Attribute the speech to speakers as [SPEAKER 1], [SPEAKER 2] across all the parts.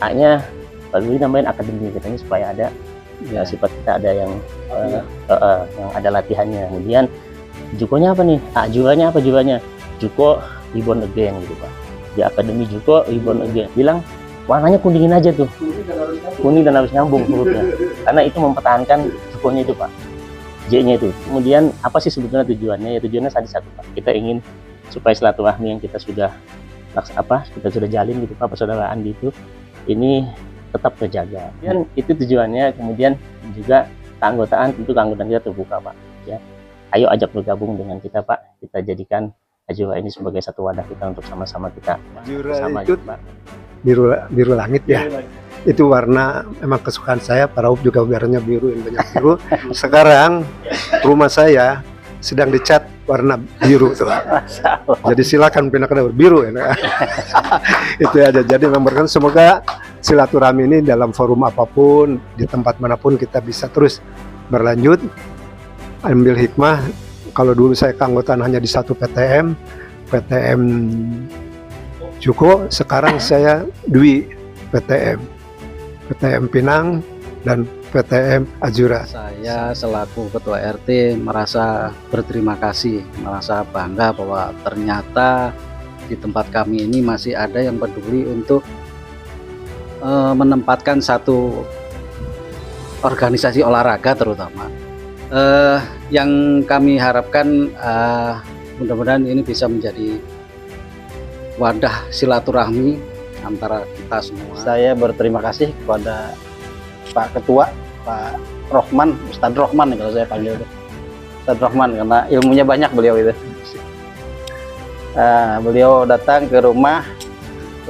[SPEAKER 1] A-nya lalu namanya akademi katanya supaya ada sifat kita ada yang ada latihannya. Kemudian jukonya apa nih? Juanya apa juanya? Juko reborn again gitu Pak. Di akademi Juko reborn again. Bilang warnanya kuningin aja tuh. Kuning dan harus nyambung hurufnya. Karena itu mempertahankan jukonya itu Pak. J-nya itu. Kemudian apa sih sebetulnya tujuannya? Ya tujuannya tadi satu Pak. Kita ingin supaya silaturahmi yang kita sudah jalin gitu Pak, persaudaraan gitu, ini tetap terjaga. Dan itu tujuannya. Kemudian juga keanggotaan, tentu keanggotaan kita terbuka Pak. Ya, ayo ajak bergabung dengan kita Pak. Kita jadikan Ajura ini sebagai satu wadah kita untuk sama-sama kita bersama
[SPEAKER 2] itu
[SPEAKER 1] Pak.
[SPEAKER 2] Biru langit ya. Itu warna memang kesukaan saya. Para Rauf juga warnanya biru, yang banyak biru. Sekarang rumah saya sedang dicat warna biru tuh. Jadi silakan pindah ke biru ya. Itu aja. Jadi memang semoga silaturahmi ini dalam forum apapun, di tempat manapun kita bisa terus berlanjut, ambil hikmah. Kalau dulu saya keanggotaan hanya di satu PTM Juko, sekarang saya Dwi PTM Pinang dan PTM Ajura.
[SPEAKER 3] Saya selaku Ketua RT merasa berterima kasih, merasa bangga bahwa ternyata di tempat kami ini masih ada yang peduli untuk menempatkan satu organisasi olahraga terutama. Yang kami harapkan mudah-mudahan ini bisa menjadi wadah silaturahmi antara kita semua. Saya berterima kasih kepada Pak Ketua, Pak Rohman, Ustadz Rohman kalau saya panggil itu. Ustadz Rohman karena ilmunya banyak beliau itu. Beliau datang ke rumah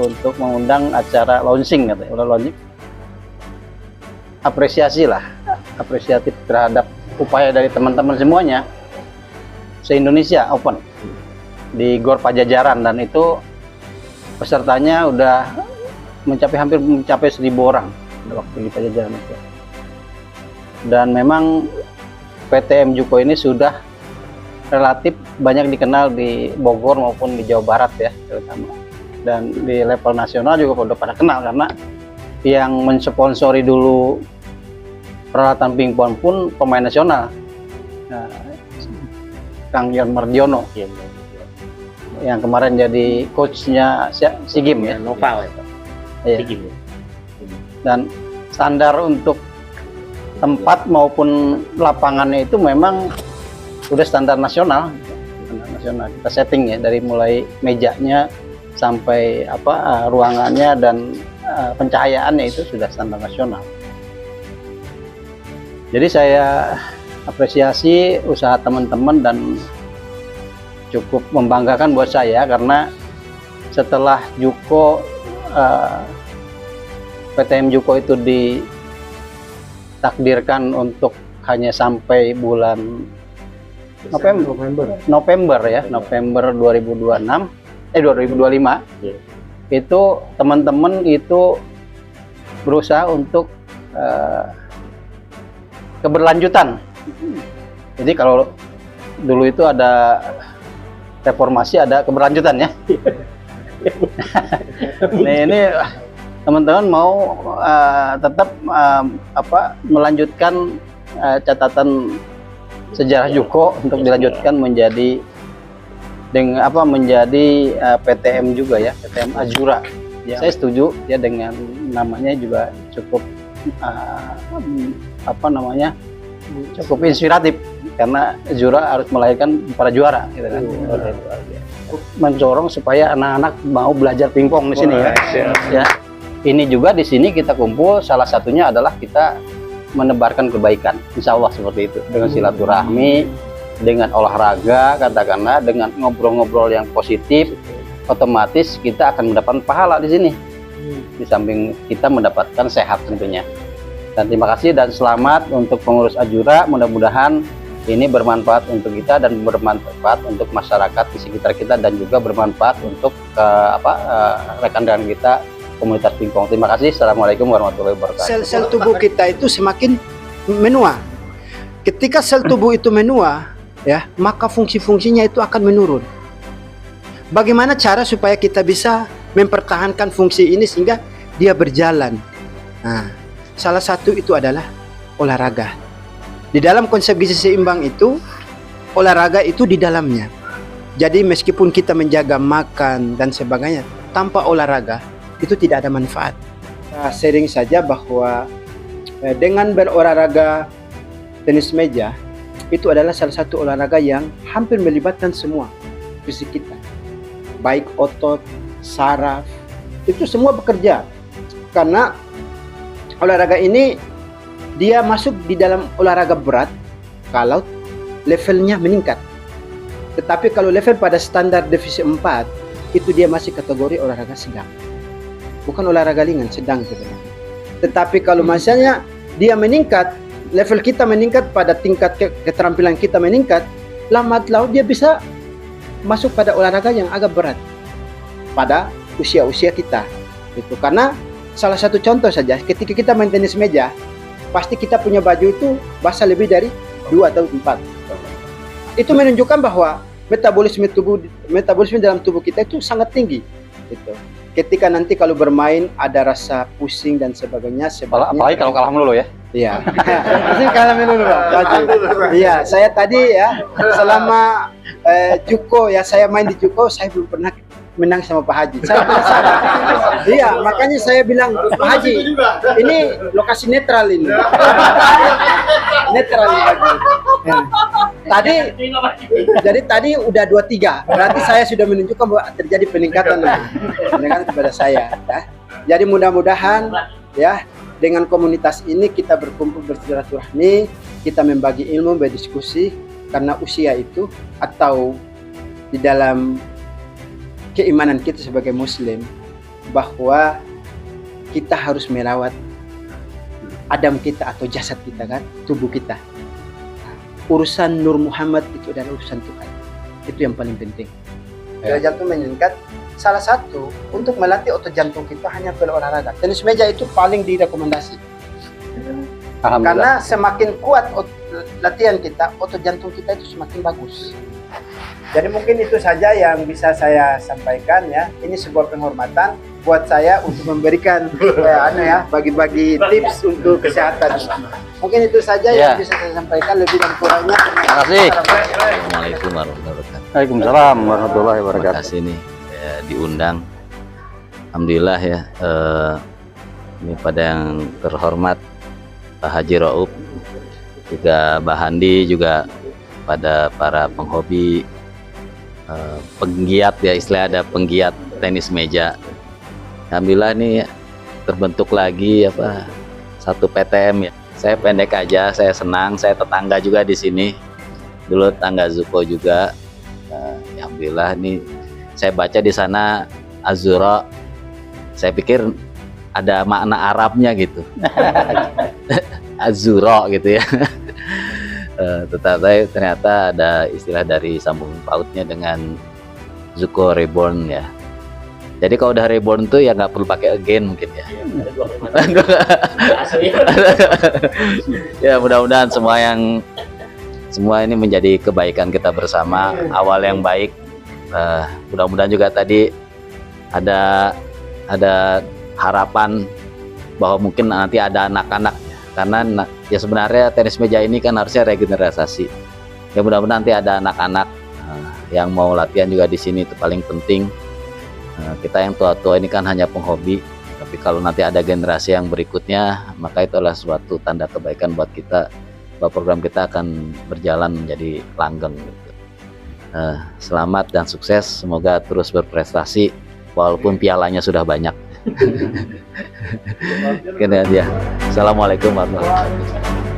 [SPEAKER 3] untuk mengundang acara launching katanya. Launching. Apresiatif terhadap upaya dari teman-teman semuanya se-Indonesia Open di Gor Pajajaran, dan itu pesertanya udah hampir mencapai 1.000 orang waktu di Pajajaran itu. Dan memang PTM Juko ini sudah relatif banyak dikenal di Bogor maupun di Jawa Barat ya terutama, dan di level nasional juga udah pada kenal karena yang mensponsori dulu peralatan pingpong pun pemain nasional, Kang Yon Mardiono yang kemarin jadi coachnya SEA Games ya,
[SPEAKER 1] Noval
[SPEAKER 3] ya. Dan standar untuk tempat maupun lapangannya itu memang udah standar nasional. Kita setting ya dari mulai mejanya sampai ruangannya dan pencahayaannya itu sudah standar nasional. Jadi saya apresiasi usaha teman-teman dan cukup membanggakan buat saya karena setelah Juko PTM Juko itu ditakdirkan untuk hanya sampai bulan November 2025 itu teman-teman itu berusaha untuk keberlanjutan. Jadi kalau dulu itu ada reformasi, ada keberlanjutan ya. Nah ini teman-teman mau tetap melanjutkan catatan sejarah Juko untuk dilanjutkan menjadi PTM juga ya, PTM Ajura. Ya. Saya setuju ya dengan namanya juga cukup cukup inspiratif karena Ajura harus melahirkan para juara gitu kan. Mencorong supaya anak-anak mau belajar pingpong di sini ya. Ini juga di sini kita kumpul, salah satunya adalah kita menebarkan kebaikan, insya Allah seperti itu, dengan silaturahmi, dengan olahraga, katakanlah dengan ngobrol-ngobrol yang positif, otomatis kita akan mendapatkan pahala di sini. Di samping kita mendapatkan sehat tentunya. Dan terima kasih dan selamat untuk pengurus Ajura, mudah-mudahan ini bermanfaat untuk kita dan bermanfaat untuk masyarakat di sekitar kita dan juga bermanfaat untuk rekan-rekan kita komunitas pingpong. Terima kasih. Assalamualaikum warahmatullahi wabarakatuh.
[SPEAKER 4] Sel-sel tubuh kita itu semakin menua. Ketika sel tubuh itu menua, ya, maka fungsi-fungsinya itu akan menurun. Bagaimana cara supaya kita bisa mempertahankan fungsi ini sehingga dia berjalan. Nah, salah satu itu adalah olahraga. Di dalam konsep gizi seimbang itu, olahraga itu di dalamnya. Jadi meskipun kita menjaga makan dan sebagainya, tanpa olahraga itu tidak ada manfaat. Sharing saja bahwa dengan berolahraga tenis meja itu adalah salah satu olahraga yang hampir melibatkan semua fisik kita, baik otot, saraf, itu semua bekerja. Karena olahraga ini dia masuk di dalam olahraga berat kalau levelnya meningkat. Tetapi kalau level pada standar divisi 4 itu dia masih kategori olahraga sedang, bukan olahraga ringan, sedang sebenarnya. Tetapi kalau misalnya dia meningkat, level kita meningkat, pada tingkat keterampilan kita meningkat, lambat laun dia bisa masuk pada olahraga yang agak berat pada usia-usia kita. Itu karena salah satu contoh saja, ketika kita main tenis meja, pasti kita punya baju itu basah lebih dari 2 atau 4. Itu menunjukkan bahwa metabolisme dalam tubuh kita itu sangat tinggi. Gitu. Ketika nanti kalau bermain ada rasa pusing dan sebagainya,
[SPEAKER 3] Apalagi kalau kalah melulu ya.
[SPEAKER 4] Iya. Pasti kalah melulu, Pak Haji. Iya, saya tadi ya selama Juko ya, saya main di Juko, saya belum pernah menang sama Pak Haji. Saya penasaran. Iya, makanya saya bilang, Pak Haji, ini lokasi netral ini. Netral ini. Ya. Tadi udah 2-3. Berarti saya sudah menunjukkan bahwa terjadi peningkatan kepada saya. Ya. Jadi mudah-mudahan ya dengan komunitas ini kita berkumpul bersilaturahmi, kita membagi ilmu, berdiskusi, karena usia itu atau di dalam keimanan kita sebagai Muslim bahwa kita harus merawat Adam kita atau jasad kita kan, tubuh kita. Urusan Nur Muhammad itu adalah urusan Tuhan. Itu yang paling penting. Kalau jantung meningkat, salah satu untuk melatih otot jantung kita hanya berolahraga. Tenis meja itu paling direkomendasi. Karena semakin kuat latihan kita, otot jantung kita itu semakin bagus. Jadi mungkin itu saja yang bisa saya sampaikan ya. Ini sebuah penghormatan buat saya untuk memberikan bagi-bagi tips untuk kesehatan. Mungkin itu saja yang bisa saya sampaikan, lebih dan kurangnya.
[SPEAKER 5] Terima kasih. Assalamualaikum warahmatullahi wabarakatuh.
[SPEAKER 3] Waalaikumsalam warahmatullahi
[SPEAKER 5] Terima
[SPEAKER 3] wabarakatuh.
[SPEAKER 5] kasih nih ya, diundang. Alhamdulillah ya. Ini pada yang terhormat Pak Haji Rauf, juga Mbak Handi, juga pada para penghobi, penggiat ya, istilah ada penggiat tenis meja. Alhamdulillah ini terbentuk lagi satu PTM ya. Saya pendek aja, saya senang, saya tetangga juga di sini. Dulu tetangga Zuko juga. Alhamdulillah ini saya baca di sana Azura. Saya pikir ada makna Arabnya gitu. Azura gitu ya. Tetapi ternyata ada istilah dari sambung pautnya dengan Zuko Reborn ya. Jadi kalau udah reborn tuh ya nggak perlu pakai again mungkin ya. Ya mudah-mudahan semua ini menjadi kebaikan kita bersama, awal yang baik. Mudah-mudahan juga tadi ada harapan bahwa mungkin nanti ada anak-anak, karena ya sebenarnya tenis meja ini kan harusnya regenerasi. Ya mudah-mudahan nanti ada anak-anak yang mau latihan juga di sini, itu paling penting. Kita yang tua-tua ini kan hanya penghobi, tapi kalau nanti ada generasi yang berikutnya, maka itu adalah suatu tanda kebaikan buat kita, bahwa program kita akan berjalan menjadi langgeng gitu. Selamat dan sukses, semoga terus berprestasi walaupun pialanya sudah banyak. Gini aja. Assalamualaikum warahmatullahi wabarakatuh.